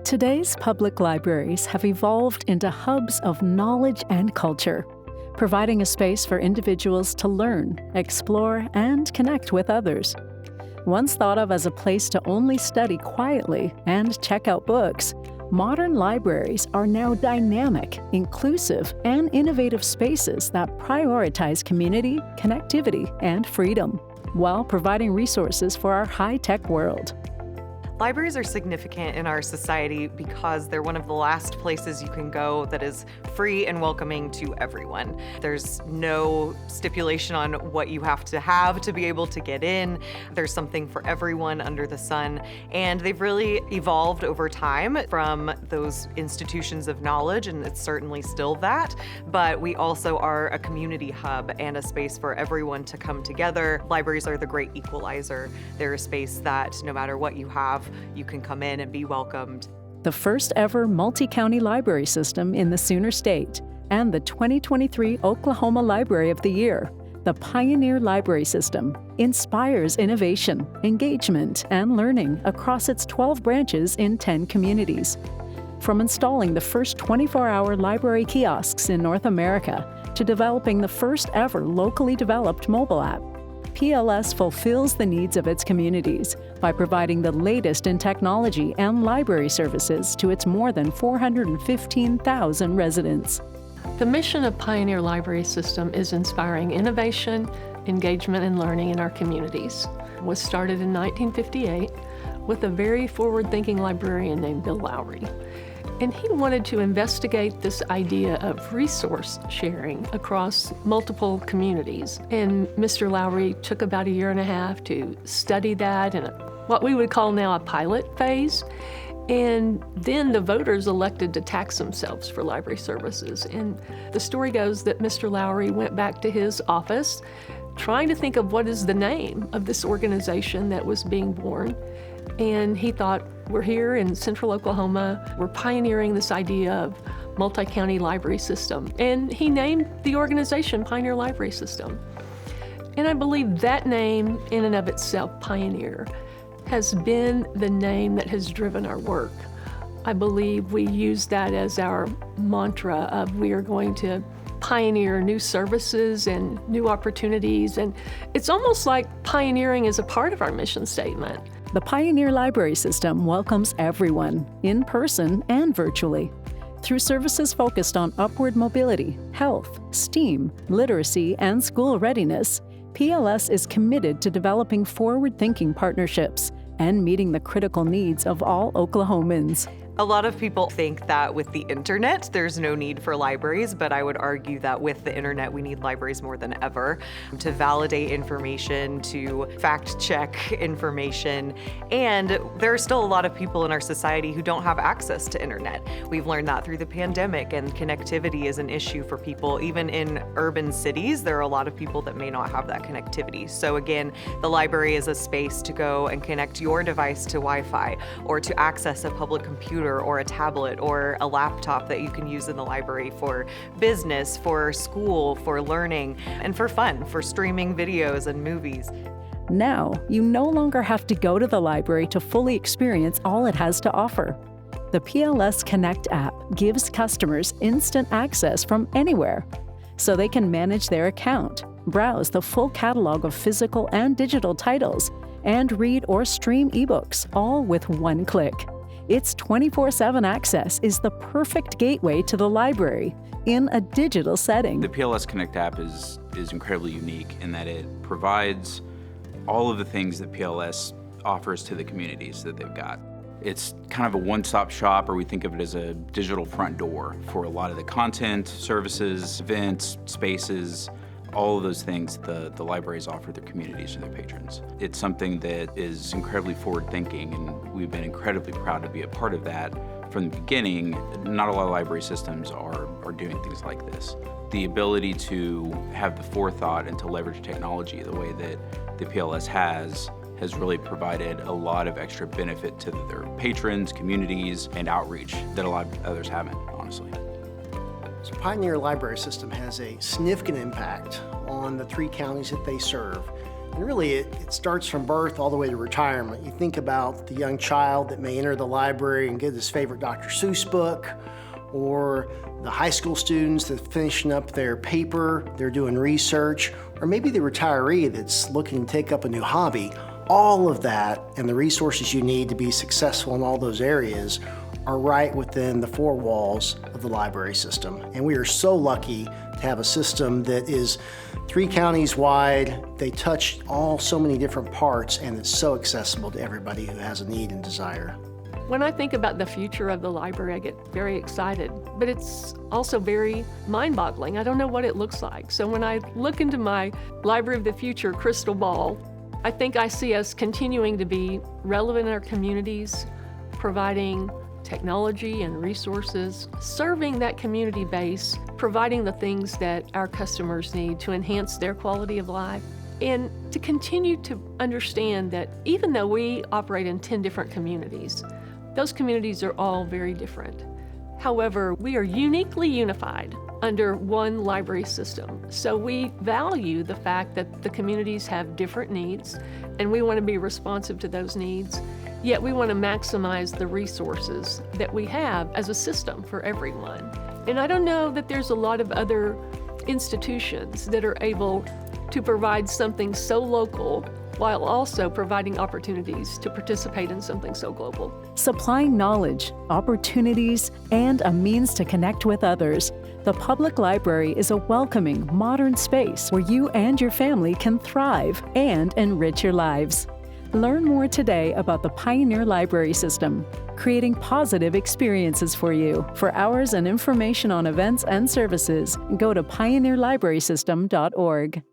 Today's public libraries have evolved into hubs of knowledge and culture, providing a space for individuals to learn, explore, and connect with others. Once thought of as a place to only study quietly and check out books, modern libraries are now dynamic, inclusive, and innovative spaces that prioritize community, connectivity, and freedom, while providing resources for our high-tech world. Libraries are significant in our society because they're one of the last places you can go that is free and welcoming to everyone. There's no stipulation on what you have to be able to get in. There's something for everyone under the sun, and they've really evolved over time from those institutions of knowledge, and it's certainly still that, but we also are a community hub and a space for everyone to come together. Libraries are the great equalizer. They're a space that no matter what you have, you can come in and be welcomed. The first ever multi-county library system in the Sooner State and the 2023 Oklahoma Library of the Year, the Pioneer Library System, inspires innovation, engagement, and learning across its 12 branches in 10 communities. From installing the first 24-hour library kiosks in North America to developing the first ever locally developed mobile app, PLS fulfills the needs of its communities by providing the latest in technology and library services to its more than 415,000 residents. The mission of Pioneer Library System is inspiring innovation, engagement, and learning in our communities. It was started in 1958 with a very forward-thinking librarian named Bill Lowry. And he wanted to investigate this idea of resource sharing across multiple communities. And Mr. Lowry took about a year and a half to study that in what we would call now a pilot phase. And then the voters elected to tax themselves for library services. And the story goes that Mr. Lowry went back to his office trying to think of what is the name of this organization that was being born. And he thought, we're here in central Oklahoma, we're pioneering this idea of multi-county library system. And he named the organization Pioneer Library System. And I believe that name in and of itself, Pioneer, has been the name that has driven our work. I believe we use that as our mantra of we are going to pioneer new services and new opportunities. And it's almost like pioneering is a part of our mission statement. The Pioneer Library System welcomes everyone, in person and virtually. Through services focused on upward mobility, health, STEAM, literacy, and school readiness, PLS is committed to developing forward-thinking partnerships and meeting the critical needs of all Oklahomans. A lot of people think that with the internet, there's no need for libraries, but I would argue that with the internet, we need libraries more than ever to validate information, to fact-check information, and there are still a lot of people in our society who don't have access to internet. We've learned that through the pandemic, and connectivity is an issue for people. Even in urban cities, there are a lot of people that may not have that connectivity. So again, the library is a space to go and connect your device to Wi-Fi, or to access a public computer or a tablet or a laptop that you can use in the library for business, for school, for learning, and for fun, for streaming videos and movies. Now, you no longer have to go to the library to fully experience all it has to offer. The PLS Connect app gives customers instant access from anywhere, so they can manage their account, browse the full catalog of physical and digital titles, and read or stream ebooks, all with one click. Its 24/7 access is the perfect gateway to the library in a digital setting. The PLS Connect app is incredibly unique in that it provides all of the things that PLS offers to the communities that they've got. It's kind of a one-stop shop, or we think of it as a digital front door for a lot of the content, services, events, spaces, all of those things the libraries offer their communities and their patrons. It's something that is incredibly forward-thinking, and we've been incredibly proud to be a part of that from the beginning. Not a lot of library systems are doing things like this. The ability to have the forethought and to leverage technology the way that the PLS has really provided a lot of extra benefit to their patrons, communities, and outreach that a lot of others haven't, honestly. So Pioneer Library System has a significant impact on the 3 counties that they serve. And really, it starts from birth all the way to retirement. You think about the young child that may enter the library and get his favorite Dr. Seuss book, or the high school students that are finishing up their paper, they're doing research, or maybe the retiree that's looking to take up a new hobby. All of that and the resources you need to be successful in all those areas are right within the four walls of the library system. And we are so lucky to have a system that is 3 counties wide. They touch so many different parts, and it's so accessible to everybody who has a need and desire. When I think about the future of the library, I get very excited, but it's also very mind-boggling. I don't know what it looks like. So when I look into my Library of the Future crystal ball, I think I see us continuing to be relevant in our communities, providing technology and resources, serving that community base, providing the things that our customers need to enhance their quality of life, and to continue to understand that even though we operate in 10 different communities, those communities are all very different. However, we are uniquely unified under one library system. So we value the fact that the communities have different needs, and we want to be responsive to those needs, yet we want to maximize the resources that we have as a system for everyone. And I don't know that there's a lot of other institutions that are able to provide something so local while also providing opportunities to participate in something so global. Supplying knowledge, opportunities, and a means to connect with others, the public library is a welcoming, modern space where you and your family can thrive and enrich your lives. Learn more today about the Pioneer Library System, creating positive experiences for you. For hours and information on events and services, go to pioneerlibrarysystem.org.